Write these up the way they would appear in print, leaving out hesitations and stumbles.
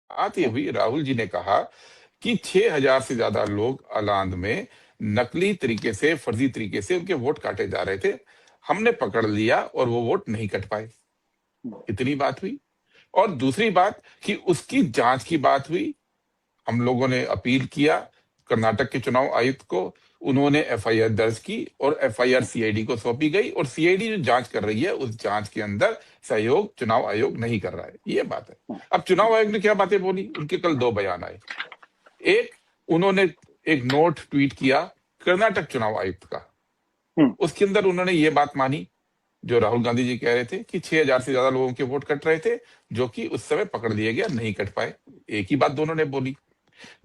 आते हुए राहुल जी ने कहा कि 6,000 से ज्यादा लोग अलांद में नकली तरीके से, फर्जी तरीके से उनके वोट काटे जा रहे थे, हमने पकड़ लिया और वो वोट नहीं कट पाए। इतनी बात हुई। और दूसरी बात कि उसकी जांच की बात हुई। हम लोगों ने अपील किया कर्नाटक के चुनाव आयुक्त को, उन्होंने एफआईआर दर्ज की और एफआईआर सीआईडी को सौंपी गई, और सीआईडी जो जांच कर रही है उस जांच के अंदर सहयोग चुनाव आयोग नहीं कर रहा है। ये बात है। अब चुनाव आयोग ने क्या बातें बोली, उनके कल 2 बयान आए। एक, उन्होंने एक नोट ट्वीट किया कर्नाटक चुनाव आयुक्त का, उसके अंदर उन्होंने ये बात मानी जो राहुल गांधी जी कह रहे थे कि 6,000 से ज्यादा लोगों के वोट कट रहे थे, जो कि उस समय पकड़ लिए गया, नहीं कट पाए। एक ही बात दोनों ने बोली।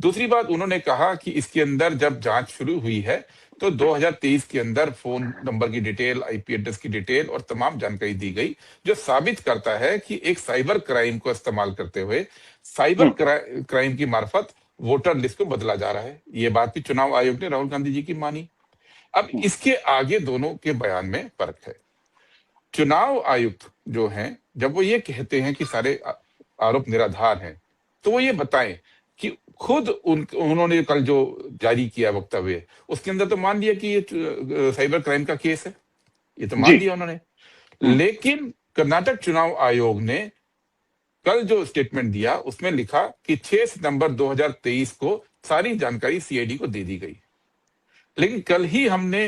दूसरी बात, उन्होंने कहा कि इसके अंदर जब जांच शुरू हुई है तो 2023 के अंदर फोन नंबर की डिटेल, आईपी एड्रेस की डिटेल और तमाम जानकारी दी गई, जो साबित करता है कि एक साइबर क्राइम को इस्तेमाल करते हुए साइबर क्राइम की मार्फत वोटर लिस्ट को बदला जा रहा है। ये बात भी चुनाव आयोग ने राहुल गांधी जी की मानी। अब इसके आगे दोनों के बयान में फर्क है। चुनाव आयुक्त जो हैं, जब वो ये कहते हैं कि सारे आरोप निराधार हैं, तो वो ये बताएं कि खुद उन्होंने कल जो जारी किया वक्तव्य, उसके अंदर तो मान लिया कि ये साइबर क्राइम का केस है, ये तो मान लिया उन्होंने। लेकिन कर्नाटक चुनाव आयोग ने कल जो स्टेटमेंट दिया उसमें लिखा कि 6 सितंबर 2023 को सारी जानकारी सीआईडी को दे दी गई। लेकिन कल ही हमने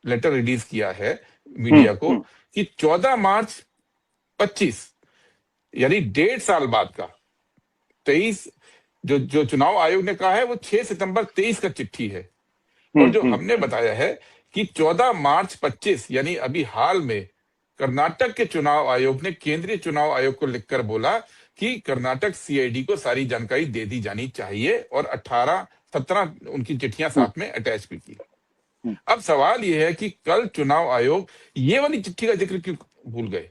लेटर रिलीज किया है मीडिया को कि 14 मार्च 25, यानी 1.5 साल बाद का 23, जो चुनाव आयोग ने कहा है वो 6 सितंबर 23 का चिट्ठी है। और जो हमने बताया है कि 14 मार्च 25, यानी अभी हाल में कर्नाटक के चुनाव आयोग ने केंद्रीय चुनाव आयोग को लिखकर बोला कि कर्नाटक सीआईडी को सारी जानकारी दे दी जानी चाहिए, और 17 उनकी चिट्ठियां साथ में अटैच भी की। अब सवाल यह है कि कल चुनाव आयोग ये वाली चिट्ठी का जिक्र क्यों भूल गए।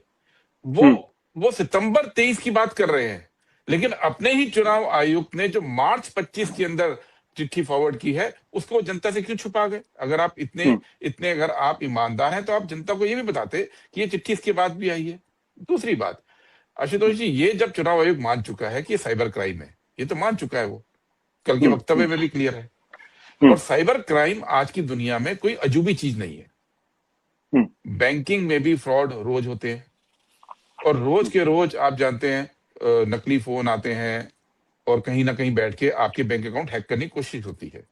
वो सितंबर 23 की बात कर रहे हैं, लेकिन अपने ही चुनाव आयुक्त ने जो मार्च 25 के अंदर चिट्ठी फॉरवर्ड की है उसको जनता से क्यों छुपा गए। अगर आप इतने अगर आप ईमानदार हैं तो आप जनता को ये भी बताते कि ये चिट्ठी इसके बाद भी आई है। दूसरी बात, आशुतोष जी, ये जब चुनाव आयोग मान चुका है कि ये साइबर क्राइम है, ये तो मान चुका है, वो कल के वक्तव्य में भी क्लियर है। और साइबर क्राइम आज की दुनिया में कोई अजूबी चीज नहीं है। बैंकिंग में भी फ्रॉड रोज होते हैं, और रोज के रोज आप जानते हैं नकली फोन आते हैं, और कहीं ना कहीं बैठ के आपके बैंक अकाउंट हैक करने की कोशिश होती है।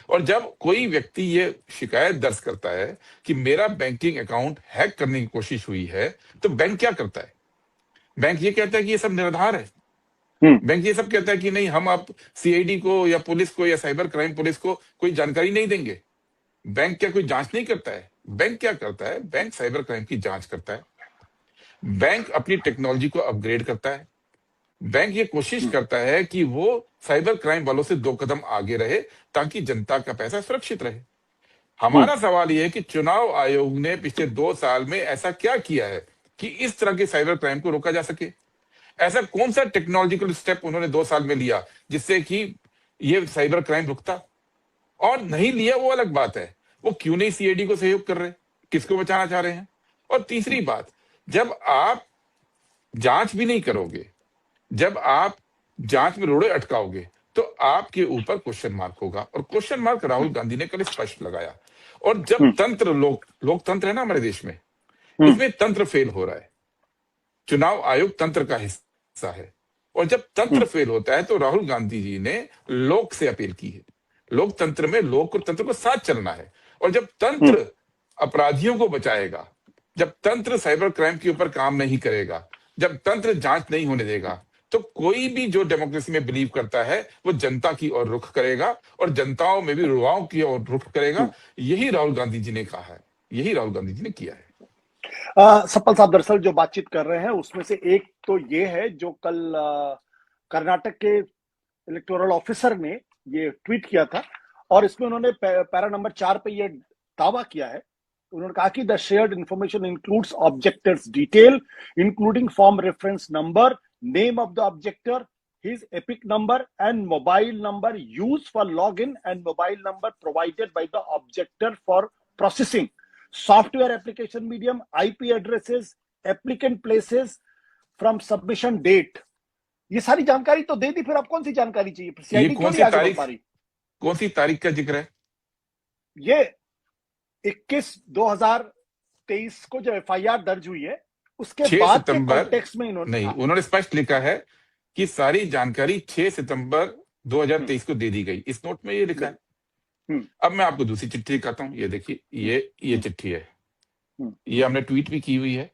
और जब कोई व्यक्ति ये शिकायत दर्ज करता है कि मेरा बैंकिंग अकाउंट हैक करने की कोशिश हुई है, तो बैंक क्या करता है? बैंक ये कहता है कि ये सब निराधार है। बैंक ये सब कहता है कि नहीं, हम आप सीआईडी को या पुलिस को या साइबर क्राइम पुलिस को कोई जानकारी नहीं देंगे। बैंक क्या कोई जांच नहीं करता है? बैंक क्या करता है? बैंक साइबर क्राइम की जांच करता है। बैंक अपनी टेक्नोलॉजी को अपग्रेड करता है। बैंक ये कोशिश करता है कि वो साइबर क्राइम वालों से 2 कदम आगे रहे, ताकि जनता का पैसा सुरक्षित रहे। हमारा सवाल यह है कि चुनाव आयोग ने पिछले 2 साल में ऐसा क्या किया है कि इस तरह के साइबर क्राइम को रोका जा सके? ऐसा कौन सा टेक्नोलॉजिकल स्टेप उन्होंने 2 साल में लिया जिससे कि ये साइबर क्राइम रुकता? और नहीं लिया वो अलग बात है, वो क्यों नहीं सीआईडी को सहयोग कर रहे, किसको बचाना चाह रहे हैं? और तीसरी बात, जब आप जांच भी नहीं करोगे, जब आप जांच में रोड़े अटकाओगे, तो आपके ऊपर क्वेश्चन मार्क होगा, और क्वेश्चन मार्क राहुल गांधी ने कल स्पष्ट लगाया। और जब तंत्र, लोकतंत्र है ना हमारे देश में, इसमें तंत्र फेल हो रहा है। चुनाव आयोग तंत्र का हिस्सा है, और जब तंत्र फेल होता है तो राहुल गांधी जी ने लोक से अपील की है। लोकतंत्र में लोक और तंत्र को साथ चलना है, और जब तंत्र अपराधियों को बचाएगा, जब तंत्र साइबर क्राइम के ऊपर काम नहीं करेगा, जब तंत्र जांच नहीं होने देगा, तो कोई भी जो डेमोक्रेसी में बिलीव करता है वो जनता की ओर रुख करेगा, और जनताओं में भी युवाओं की ओर रुख करेगा। यही राहुल गांधी जी ने कहा है, यही राहुल गांधी जी ने किया है। सपल साहब दरअसल जो बातचीत कर रहे हैं उसमें से एक तो ये है जो कल कर्नाटक के इलेक्टोरल ऑफिसर ने ये ट्वीट किया था, और इसमें उन्होंने पैरा नंबर 4 पे ये दावा किया है। उन्होंने कहा कि the shared information includes objectors detail including form reference number, name of the objector, his epic number and mobile number used for login, and mobile number provided by the objector for processing, software application medium, IP addresses, applicant places from submission date, ये सारी जानकारी तो दे दी, फिर अब कौन सी जानकारी चाहिए? ये सीआईडी क्यों नहीं आगे बढ़ पा रही? कौन सी तारीख का जिक्र है? ये 21/2023 को जब एफआईआर दर्ज हुई है, उसके 6 बाद के सितंबर कॉन्टेक्स्ट में इन्होंने, नहीं, हाँ, उन्होंने स्पष्ट लिखा है कि सारी जानकारी 6 सितंबर 2023 को दे दी गई, इस नोट में ये लिखा है। अब मैं आपको दूसरी चिट्ठी दिखाता हूं, ये देखिए, ये चिट्ठी है, ये हमने ट्वीट भी की हुई है।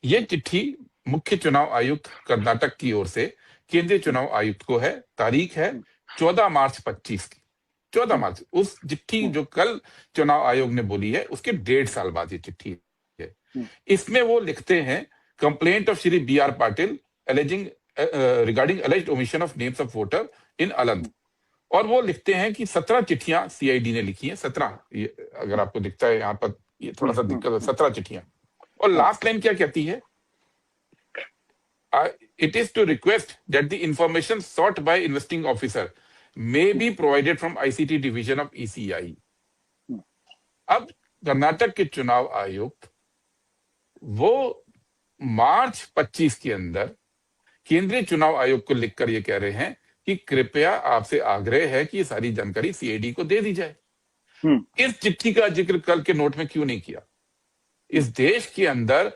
ये चिट्ठी मुख्य चुनाव आयुक्त कर्नाटक की ओर से केंद्रीय चुनाव आयुक्त को है, तारीख है 14 मार्च 25 की। 14 मार्च, उस चिट्ठी जो कल चुनाव आयोग ने बोली है उसके 1.5 साल बाद ये चिट्ठी है। इसमें वो लिखते हैं, complaint of Shri B R Patil alleging regarding alleged omission of names of voter in Aland. और वो लिखते हैं कि 17 चिट्ठियां सीआईडी ने लिखी हैं, 17, ये अगर आपको दिखता है यहाँ पर, ये थोड़ा सा दिक्कत है, 17 चिट्ठियां। और लास्ट लाइन क्या कहती है? It is to request that the information sought by investing officer may be provided from ICT division of ECI। अब कर्नाटक के चुनाव आयुक्त वो मार्च 25 के अंदर केंद्रीय चुनाव आयोग को लिखकर ये कह रहे हैं कि कृपया आपसे आग्रह है कि ये सारी जानकारी सीआईडी को दे दी जाए। इस चिट्ठी का जिक्र कल के नोट में क्यों नहीं किया? इस देश के अंदर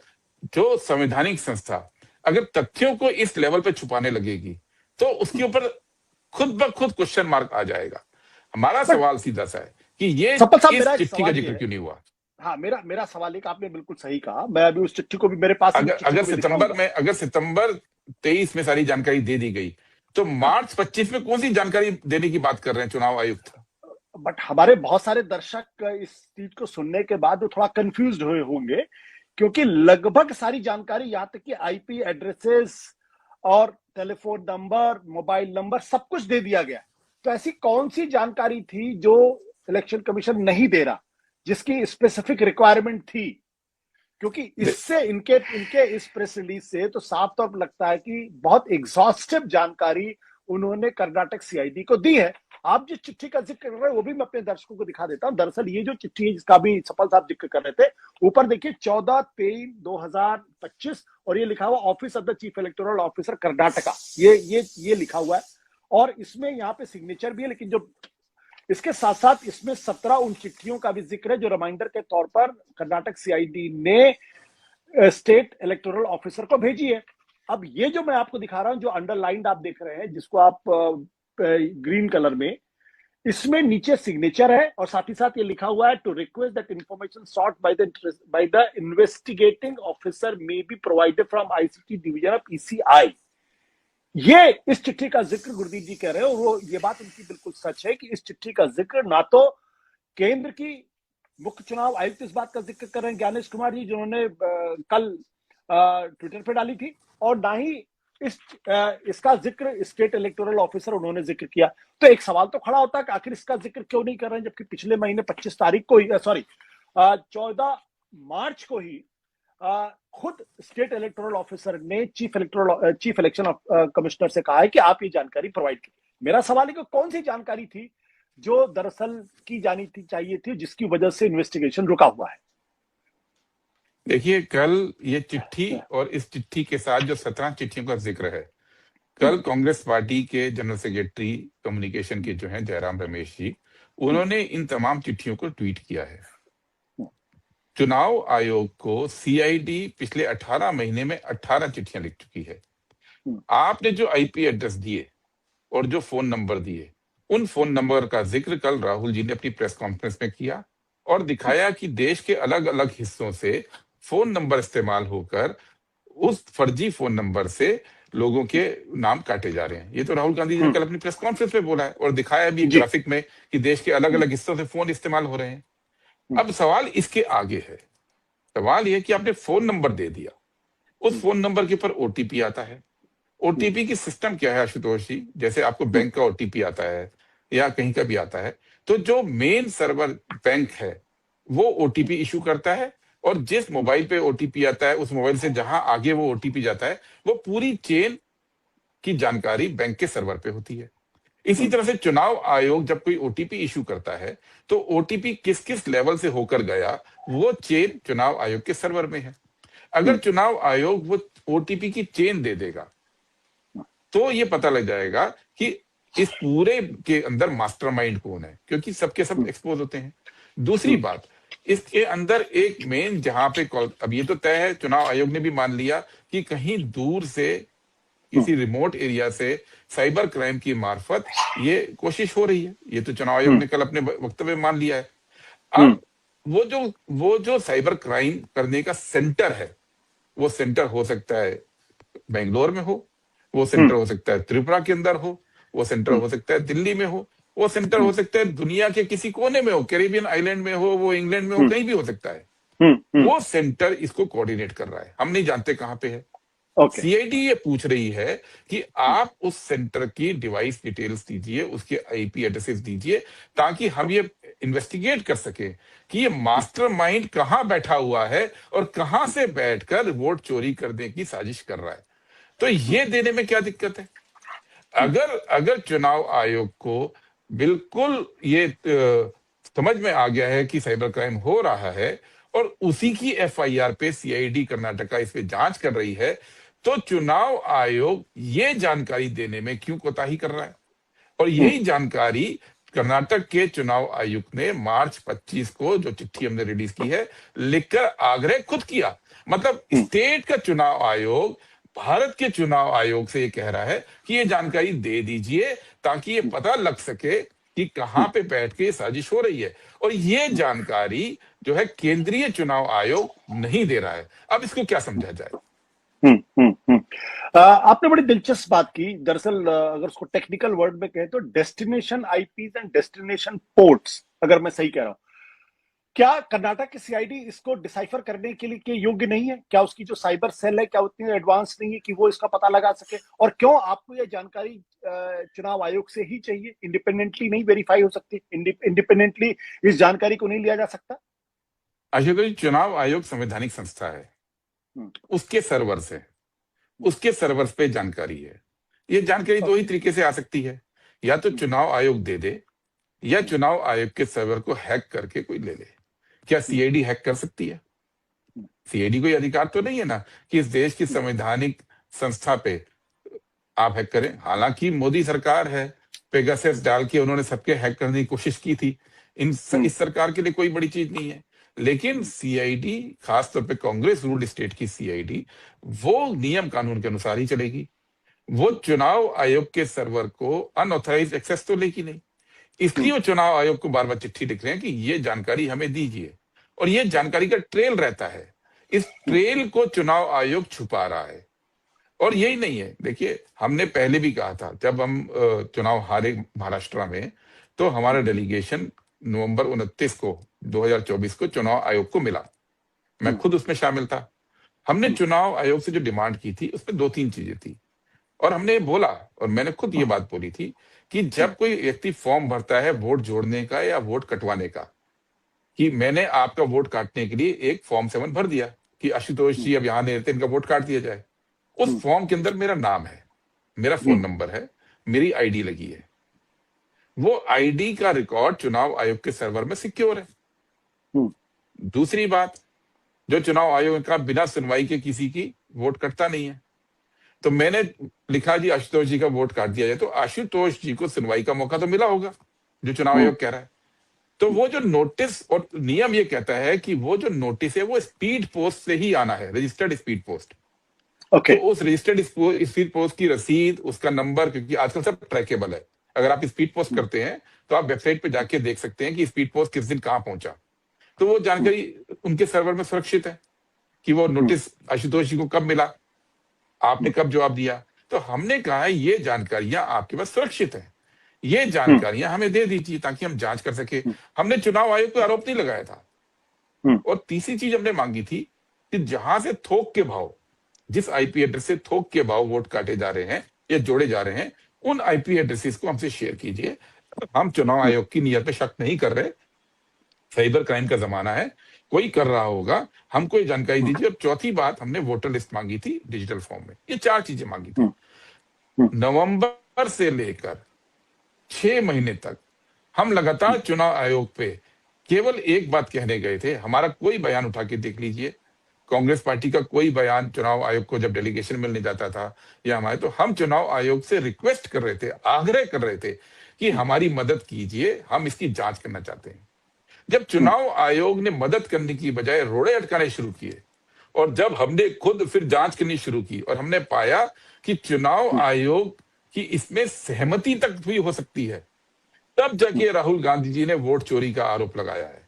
जो संवैधानिक संस्था अगर तथ्यों को इस लेवल पे छुपाने लगेगी तो उसके ऊपर खुद ब खुद क्वेश्चन मार्क आ जाएगा। हमारा सवाल सीधा सा है कि ये इस चिट्ठी का जिक्र क्यों नहीं हुआ? हाँ, मेरा सवाल एक, आपने बिल्कुल सही कहा, मैं अभी उस चिट्ठी को भी मेरे पास, अगर सितंबर 23 में सारी जानकारी दे दी गई तो मार्च 25 में कौन सी जानकारी देने की बात कर रहे हैं चुनाव आयुक्त? बट हमारे बहुत सारे दर्शक इस चीज को सुनने के बाद थोड़ा कंफ्यूज हुए होंगे, क्योंकि लगभग सारी जानकारी, यहाँ तक कि आईपी एड्रेसेस और टेलीफोन नंबर, मोबाइल नंबर, सब कुछ दे दिया गया। तो ऐसी कौन सी जानकारी थी जो इलेक्शन कमीशन नहीं दे रहा, जिसकी स्पेसिफिक रिक्वायरमेंट थी? क्योंकि इससे इनके इस प्रेस रिलीज से तो साफ तौर पर लगता है कि बहुत एग्जॉस्टिव जानकारी उन्होंने कर्नाटक सीआईडी को दी है। आप जिस चिट्ठी का जिक्र कर रहे हैं वो भी मैं अपने दर्शकों को दिखा देता हूं। दरअसल ये जो चिट्ठी है जिसका भी सफल साहब जिक्र कर रहे थे, ऊपर देखिए 14/3/2025, और ये लिखा हुआ office of the chief electoral officer Karnataka, ये लिखा हुआ है, और इसमें यहाँ पे सिग्नेचर भी है। लेकिन जो इसके साथ साथ इसमें 17 उन चिट्ठियों का भी जिक्र है जो रिमाइंडर के तौर पर कर्नाटक सीआईडी ने स्टेट इलेक्टोरल ऑफिसर को भेजी है। अब ये जो मैं आपको दिखा रहा हूं, जो अंडरलाइंड आप देख रहे हैं, जिसको आप ग्रीन कलर में, इसमें नीचे सिग्नेचर है और साथ ही साथ ये लिखा हुआ है, to request that information sought by the investigating officer may be provided from ICT division of ECI. ये इस चिट्ठी का जिक्र गुरदीप जी कह रहे हो, वो ये बात उनकी बिल्कुल सच है कि इस चिट्ठी का जिक्र ना तो केंद्र की मुख्य चुनाव आयुक्त इस बात का जिक्र कर रहे हैं ज्ञानेश कुमार जी, जिन्होंने कल ट्विटर पे डाली थी, और ना ही इसका जिक्र स्टेट इलेक्टोरल ऑफिसर उन्होंने जिक्र किया। तो एक सवाल तो खड़ा होता है कि आखिर इसका जिक्र क्यों नहीं कर रहे हैं, जबकि पिछले महीने 25 तारीख को ही, 14 मार्च को ही खुद स्टेट इलेक्टोरल ऑफिसर ने चीफ इलेक्शन कमिश्नर से कहा है कि आप ये जानकारी प्रोवाइड कीजिए। मेरा सवाल है कि कौन सी जानकारी थी जो दरअसल की जानी थी, चाहिए थी, जिसकी वजह से इन्वेस्टिगेशन रुका हुआ है? देखिए, कल ये चिट्ठी और इस चिट्ठी के साथ जो 17 चिट्ठियों का जिक्र है, कल कांग्रेस पार्टी के जनरल सेक्रेटरी कम्युनिकेशन के जो हैं जयराम रमेश जी, उन्होंने इन तमाम चिट्ठियों को ट्वीट किया है। चुनाव आयोग को सीआईडी पिछले 18 महीने में 18 चिट्ठियां लिख चुकी है। आपने जो आईपी एड्रेस दिए और जो फोन नंबर दिए, उन फोन नंबर का जिक्र कल राहुल जी ने अपनी प्रेस कॉन्फ्रेंस में किया और दिखाया कि देश के अलग अलग हिस्सों से फोन नंबर इस्तेमाल होकर उस फर्जी फोन नंबर से लोगों के नाम काटे जा रहे हैं। ये तो राहुल गांधी जी ने कल अपनी प्रेस कॉन्फ्रेंस में बोला है और दिखाया भी ग्राफिक में कि देश के अलग अलग हिस्सों से फोन इस्तेमाल हो रहे हैं। अब सवाल इसके आगे है, सवाल यह कि आपने फोन नंबर दे दिया, उस फोन नंबर के ऊपर ओटीपी आता है। ओटीपी की सिस्टम क्या है आशुतोष जी? जैसे आपको बैंक का ओटीपी आता है या कहीं का भी आता है, तो जो मेन सर्वर बैंक है वो ओटीपी इशू करता है, और जिस मोबाइल पे ओटीपी आता है उस मोबाइल से जहां आगे वो ओटीपी जाता है, वो पूरी चेन की जानकारी बैंक के सर्वर पे होती है। इसी तरह से चुनाव आयोग जब कोई ओटीपी इशू करता है तो ओटीपी किस किस लेवल से होकर गया, वो चेन चुनाव आयोग के सर्वर में है। अगर चुनाव आयोग वो ओटीपी की चेन दे देगा तो ये पता लग जाएगा कि इस पूरे के अंदर मास्टरमाइंड कौन है, क्योंकि सबके सब एक्सपोज होते हैं। दूसरी बात, इसके अंदर एक मेन जहां पे अब ये तो तय है, चुनाव आयोग ने भी मान लिया कि कहीं दूर से किसी रिमोट एरिया से साइबर क्राइम की मार्फत ये कोशिश हो रही है। ये तो चुनाव आयोग ने कल अपने वक्तव्य में मान लिया है। अब वो जो साइबर क्राइम करने का सेंटर है, वो सेंटर हो सकता है बेंगलोर में हो, वो सेंटर हो सकता है त्रिपुरा के अंदर हो, वो सेंटर हो सकता है दिल्ली में हो, वो सेंटर हो सकता है दुनिया के किसी कोने में हो, कैरिबियन आइलैंड में हो, वो इंग्लैंड में हो, कहीं भी हो सकता है। वो सेंटर इसको कोऑर्डिनेट कर रहा है, हम नहीं जानते कहां पे है। ओके। सीआईडी ये पूछ रही है कि आप उस सेंटर की डिवाइस डिटेल्स दीजिए, उसके आईपी एड्रेसेस दीजिए, ताकि हम ये इन्वेस्टिगेट कर सके कि ये मास्टरमाइंड कहां बैठा हुआ है और कहां से बैठकर वोट चोरी करने की साजिश कर रहा है। तो ये देने में क्या दिक्कत है? अगर अगर चुनाव आयोग को बिल्कुल ये समझ में आ गया है कि साइबर क्राइम हो रहा है और उसी की एफआईआर पे सीआईडी कर्नाटका इस पे जांच कर रही है, तो चुनाव आयोग ये जानकारी देने में क्यों कोताही कर रहा है? और यही जानकारी कर्नाटक के चुनाव आयुक्त ने मार्च 25 को, जो चिट्ठी हमने रिलीज की है, लिखकर आग्रह खुद किया। मतलब स्टेट का चुनाव आयोग भारत के चुनाव आयोग से ये कह रहा है कि ये जानकारी दे दीजिए, ताकि ये पता लग सके कि कहां पे बैठ के ये साजिश हो रही है। और ये जानकारी जो है केंद्रीय चुनाव आयोग नहीं दे रहा है। अब इसको क्या समझा जाए? आपने बड़ी दिलचस्प बात की। दरअसल अगर उसको टेक्निकल वर्ड में कहें तो destination IPs and destination ports, अगर मैं सही कह रहा हूं, क्या कर्नाटक की सीआईडी इसको डिसाइफर करने के लिए के योग्य नहीं है? क्या उसकी जो साइबर सेल है, क्या उतनी एडवांस नहीं है कि वो इसका पता लगा सके? और क्यों आपको यह जानकारी चुनाव आयोग से ही चाहिए? इंडिपेंडेंटली नहीं वेरीफाई हो सकती? इंडिपेंडेंटली इस जानकारी को नहीं लिया जा सकता? आशुतोष जी, चुनाव आयोग संवैधानिक संस्था है, उसके सर्वर से, उसके सर्वर पे जानकारी है। ये जानकारी दो ही तरीके से आ सकती है, या तो चुनाव आयोग दे दे, या चुनाव आयोग के सर्वर को हैक करके कोई ले ले। क्या सीआईडी हैक कर सकती है? सीआईडी को ये अधिकार तो नहीं है ना कि इस देश की संवैधानिक संस्था पे आप हैक करें। हालांकि मोदी सरकार है, पेगासस डाल के उन्होंने सबके हैक करने की कोशिश की थी। इस सरकार के लिए कोई बड़ी चीज नहीं है। लेकिन सीआईडी, खासतौर पे कांग्रेस रूल्ड स्टेट की सीआईडी, वो नियम कानून के अनुसार ही चलेगी। वो चुनाव आयोग के सर्वर को अनऑथराइज एक्सेस तो लेगी नहीं। इसलिए वो चुनाव आयोग को बार बार चिट्ठी लिख रहे हैं कि ये जानकारी हमें दीजिए, और ये जानकारी का ट्रेल रहता है। इस ट्रेल को चुनाव आयोग छुपा रहा है। और यही नहीं है, देखिए, हमने पहले भी कहा था, जब हम चुनाव हारे महाराष्ट्र में, तो हमारा डेलीगेशन नवंबर 29 को 2024 को चुनाव आयोग को मिला। मैं खुद उसमें शामिल था। हमने चुनाव आयोग से जो डिमांड की थी, उसमें दो तीन चीजें थी। और हमने बोला, और मैंने खुद ये बात बोली थी, कि जब कोई व्यक्ति फॉर्म भरता है वोट जोड़ने का या वोट कटवाने का, कि मैंने आपका वोट काटने के लिए एक फॉर्म 7 भर दिया कि आशुतोष जी अब यहां नहीं रहते, इनका वोट काट दिया जाए। उस फॉर्म के अंदर मेरा नाम है, मेरा फोन नंबर है, मेरी आईडी लगी है। वो आईडी का रिकॉर्ड चुनाव आयोग के सर्वर में सिक्योर है। दूसरी बात, जो चुनाव आयोग का बिना सुनवाई के किसी की वोट कटता नहीं है। तो मैंने लिखा जी आशुतोष जी का वोट काट दिया जाए, तो आशुतोष जी को सुनवाई का मौका तो मिला होगा, जो चुनाव आयोग कह रहा है। तो वो जो नोटिस, और नियम ये कहता है कि वो जो नोटिस है वो स्पीड पोस्ट से ही आना है, रजिस्टर्ड स्पीड पोस्ट। ओके। तो उस रजिस्टर्ड स्पीड पोस्ट की रसीद, उसका नंबर, क्योंकि आजकल सब ट्रैकेबल है। अगर आप स्पीड पोस्ट करते हैं तो आप वेबसाइट पे जाके देख सकते हैं कि स्पीड पोस्ट किस दिन कहां पहुंचा। तो वो जानकारी उनके सर्वर में सुरक्षित है कि वो नोटिस आशुतोष जी को कब मिला, आपने कब जवाब दिया। तो हमने कहा है ये जानकारियां आपके पास सुरक्षित है, ये जानकारियां हमें दे दीजिए ताकि हम जांच कर सके। हमने चुनाव आयोग को आरोप नहीं लगाया था। और तीसरी चीज हमने मांगी थी कि जहां से थोक के भाव, जिस आईपी एड्रेस से थोक के भाव वोट काटे जा रहे हैं या जोड़े जा रहे हैं, उन आईपी एड्रेसेस को हमसे शेयर कीजिए। हम चुनाव आयोग की नीयत पे शक नहीं कर रहे, साइबर क्राइम का जमाना है, कोई कर रहा होगा, हमको ये जानकारी दीजिए। और चौथी बात, हमने वोटर लिस्ट मांगी थी डिजिटल फॉर्म में। ये चार चीजें मांगी थी। नवंबर से लेकर 6 महीने तक हम लगातार चुनाव आयोग पे केवल एक बात कहने गए थे, हमारा कोई बयान उठा के देख लीजिए, कांग्रेस पार्टी का कोई बयान चुनाव आयोग को जब डेलीगेशन मिलने जाता था या हमारे, तो हम चुनाव आयोग से रिक्वेस्ट कर रहे थे, आग्रह कर रहे थे कि हमारी मदद कीजिए, हम इसकी जांच करना चाहते हैं। जब चुनाव आयोग ने मदद करने की बजाय रोड़े अटकाने शुरू किए, और जब हमने खुद फिर जांच करनी शुरू की और हमने पाया कि चुनाव आयोग की इसमें सहमति तक भी हो सकती है, तब जाके राहुल गांधी जी ने वोट चोरी का आरोप लगाया है,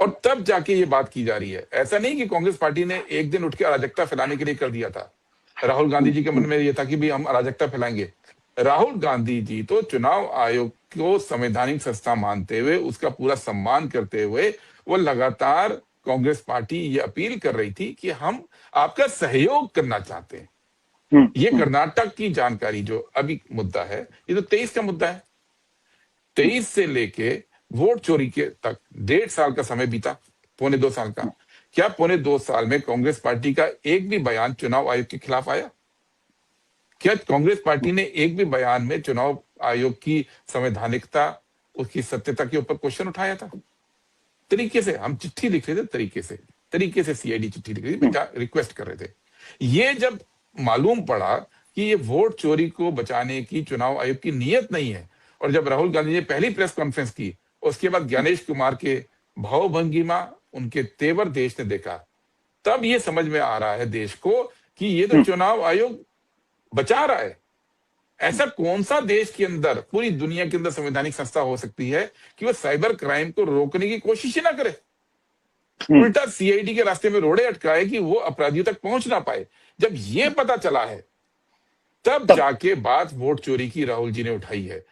और तब जाके ये बात की जा रही है। ऐसा नहीं कि कांग्रेस पार्टी ने एक दिन उठ के अराजकता फैलाने के लिए कर दिया था। राहुल गांधी जी के मन में ये था कि भी हम अराजकता फैलाएंगे। राहुल गांधी जी तो चुनाव आयोग को संवैधानिक संस्था मानते हुए, उसका पूरा सम्मान करते हुए, वो लगातार कांग्रेस पार्टी ये अपील कर रही थी कि हम आपका सहयोग करना चाहते हैं। ये कर्नाटक की जानकारी जो अभी मुद्दा है, ये तो 23 का मुद्दा है। 23 से लेके वोट चोरी के तक 1.5 साल का समय बीता, पौने 2 साल का। क्या पौने 2 साल में कांग्रेस पार्टी का एक भी बयान चुनाव आयोग के खिलाफ आया? क्या कांग्रेस पार्टी ने एक भी बयान में चुनाव आयोग की संवैधानिकता, उसकी सत्यता के ऊपर क्वेश्चन उठाया था? तरीके से हम चिट्ठी लिख रहे थे, तरीके से सीआईडी चिट्ठी लिख रही थी, रिक्वेस्ट कर रहे थे। ये जब मालूम पड़ा कि ये वोट चोरी को बचाने की चुनाव आयोग की नीयत नहीं है, और जब राहुल गांधी ने पहली प्रेस कॉन्फ्रेंस की, उसके बाद ज्ञानेश कुमार के भावभंगिमा, उनके तेवर देश ने देखा, तब ये समझ में आ रहा है देश को कि ये तो चुनाव आयोग बचा रहा है। ऐसा कौन सा देश के अंदर, पूरी दुनिया के अंदर संवैधानिक संस्था हो सकती है कि वो साइबर क्राइम को रोकने की कोशिश ही ना करे, उल्टा सीआईडी के रास्ते में रोड़े अटकाए कि वो अपराधियों तक पहुंच ना पाए? जब ये पता चला है, तब जाके बात वोट चोरी की राहुल जी ने उठाई है।